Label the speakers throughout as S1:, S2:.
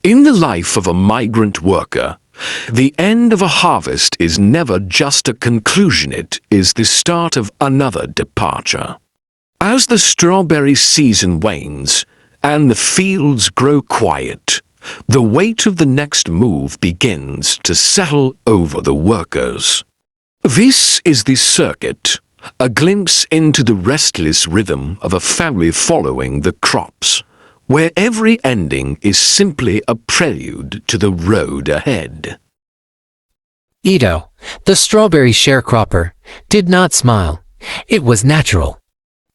S1: In the life of a migrant worker, the end of a harvest is never just a conclusion, it is the start of another departure. As the strawberry season wanes and the fields grow quiet, the weight of the next move begins to settle over the workers. This is the circuit, a glimpse into the restless rhythm of a family following the crops, where every ending is simply a prelude to the road ahead.
S2: Ito, the strawberry sharecropper, did not smile. It was natural.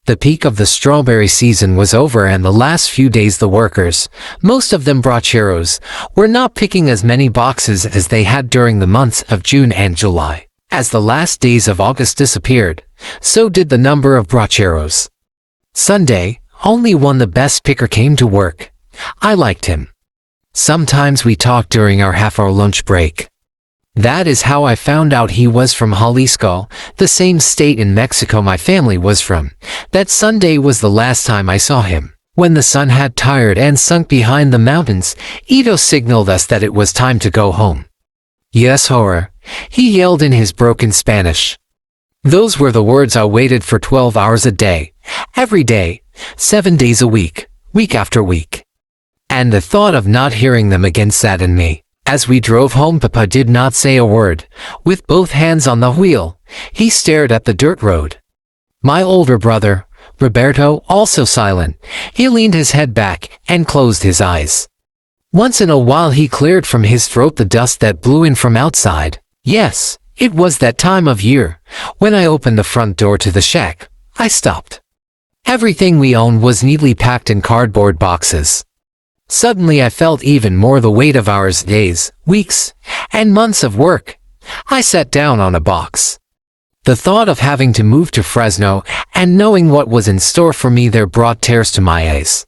S2: The peak of the strawberry season was over, and the last few days the workers, most of them bracheros, were not picking as many boxes as they had during the months of June and July. As the last days of August disappeared, so did the number of bracheros. Sunday, only one the best picker came to work. I liked him. Sometimes we talked during our half-hour lunch break. That is how I found out he was from Jalisco, the same state in Mexico my family was from. That Sunday was the last time I saw him. When the sun had tired and sunk behind the mountains, Ito signaled us that it was time to go home. Yes, horror, he yelled in his broken Spanish. Those were the words I waited for 12 hours a day, every day, 7 days a week, week after week. And the thought of not hearing them again saddened me. As we drove home, Papa did not say a word. With both hands on the wheel, he stared at the dirt road. My older brother, Roberto, also silent. He leaned his head back and closed his eyes. Once in a while he cleared from his throat the dust that blew in from outside. Yes, it was that time of year. When I opened the front door to the shack, I stopped. Everything we owned was neatly packed in cardboard boxes. Suddenly I felt even more the weight of hours, days, weeks, and months of work. I sat down on a box. The thought of having to move to Fresno and knowing what was in store for me there brought tears to my eyes.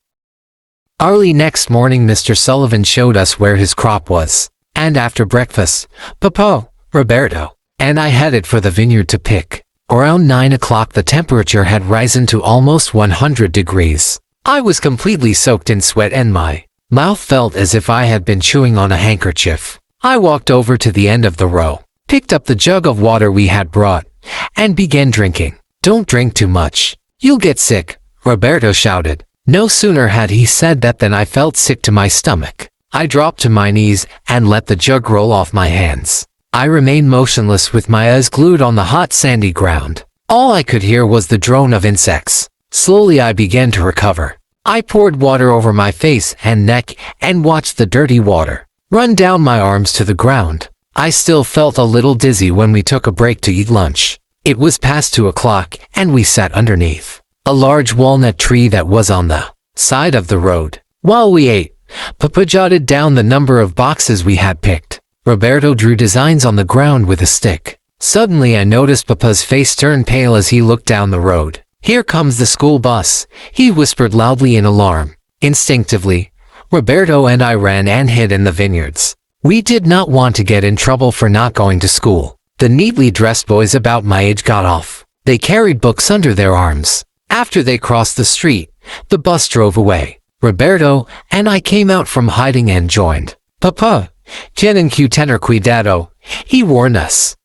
S2: Early next morning Mr. Sullivan showed us where his crop was, and after breakfast, Papa, Roberto, and I headed for the vineyard to pick. Around 9 o'clock the temperature had risen to almost 100 degrees. I was completely soaked in sweat and my mouth felt as if I had been chewing on a handkerchief. I walked over to the end of the row, picked up the jug of water we had brought, and began drinking. Don't drink too much. You'll get sick, Roberto shouted. No sooner had he said that than I felt sick to my stomach. I dropped to my knees and let the jug roll off my hands. I remained motionless with my eyes glued on the hot sandy ground. All I could hear was the drone of insects. Slowly I began to recover. I poured water over my face and neck and watched the dirty water run down my arms to the ground. I still felt a little dizzy when we took a break to eat lunch. It was past 2 o'clock and we sat underneath a large walnut tree that was on the side of the road. While we ate, Papa jotted down the number of boxes we had picked. Roberto drew designs on the ground with a stick. Suddenly I noticed Papa's face turn pale as he looked down the road. Here comes the school bus, he whispered loudly in alarm. Instinctively, Roberto and I ran and hid in the vineyards. We did not want to get in trouble for not going to school. The neatly dressed boys about my age got off. They carried books under their arms. After they crossed the street, the bus drove away. Roberto and I came out from hiding and joined. Papa, tienen que tener cuidado, he warned us.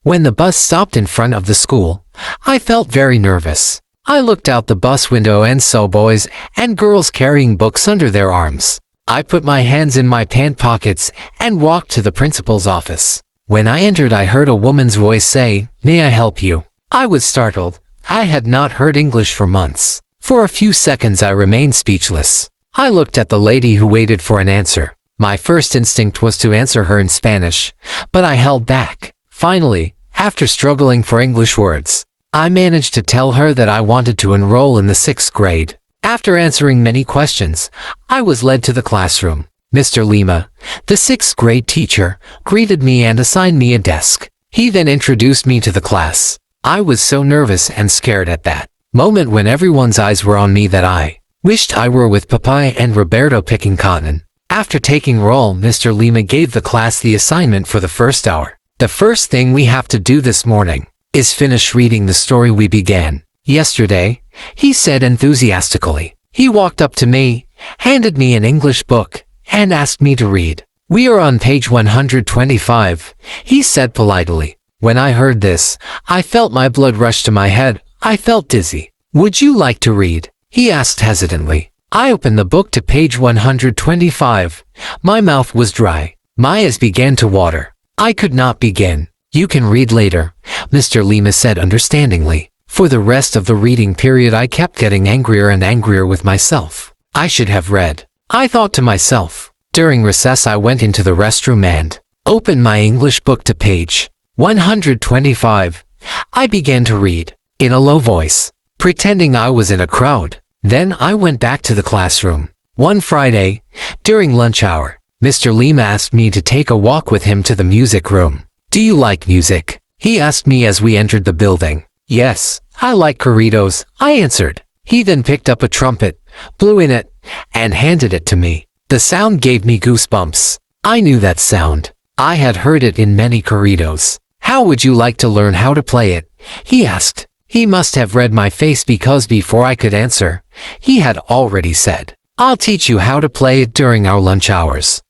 S2: When the bus stopped in front of the school, I felt very nervous. I looked out the bus window and saw boys and girls carrying books under their arms. I put my hands in my pant pockets and walked to the principal's office. When I entered, I heard a woman's voice say, "May I help you?" I was startled. I had not heard English for months. For a few seconds I remained speechless. I looked at the lady who waited for an answer. My first instinct was to answer her in Spanish, but I held back. Finally, after struggling for English words, I managed to tell her that I wanted to enroll in the 6th grade. After answering many questions, I was led to the classroom. Mr. Lima, the 6th grade teacher, greeted me and assigned me a desk. He then introduced me to the class. I was so nervous and scared at that moment when everyone's eyes were on me that I wished I were with Papa and Roberto picking cotton. After taking roll, Mr. Lima gave the class the assignment for the first hour. The first thing we have to do this morning is finish reading the story we began yesterday, he said enthusiastically. He walked up to me, handed me an English book, and asked me to read. "We are on page 125, he said politely. When I heard this, I felt my blood rush to my head. I felt dizzy. "Would you like to read?" he asked hesitantly. I opened the book to page 125. My mouth was dry. My eyes began to water. I could not begin. "You can read later," Mr. Lima said understandingly. For the rest of the reading period, I kept getting angrier and angrier with myself. I should have read, I thought to myself. During recess, I went into the restroom and opened my English book to page 125. I began to read, in a low voice, pretending I was in a crowd. Then I went back to the classroom. One Friday, during lunch hour, Mr. Lima asked me to take a walk with him to the music room. "Do you like music?" he asked me as we entered the building. "Yes, I like corridos," I answered. He then picked up a trumpet, blew in it, and handed it to me. The sound gave me goosebumps. I knew that sound. I had heard it in many corridos. "How would you like to learn how to play it?" he asked. He must have read my face because before I could answer, he had already said, "I'll teach you how to play it during our lunch hours."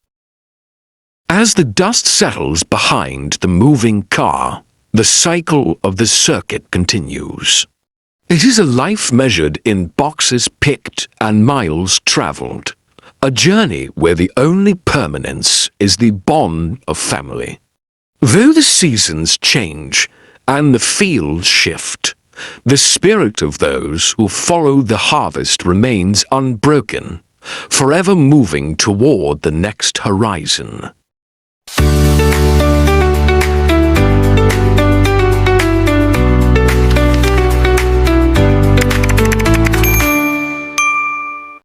S1: As the dust settles behind the moving car, the cycle of the circuit continues. It is a life measured in boxes picked and miles traveled, a journey where the only permanence is the bond of family. Though the seasons change and the fields shift, the spirit of those who follow the harvest remains unbroken, forever moving toward the next horizon.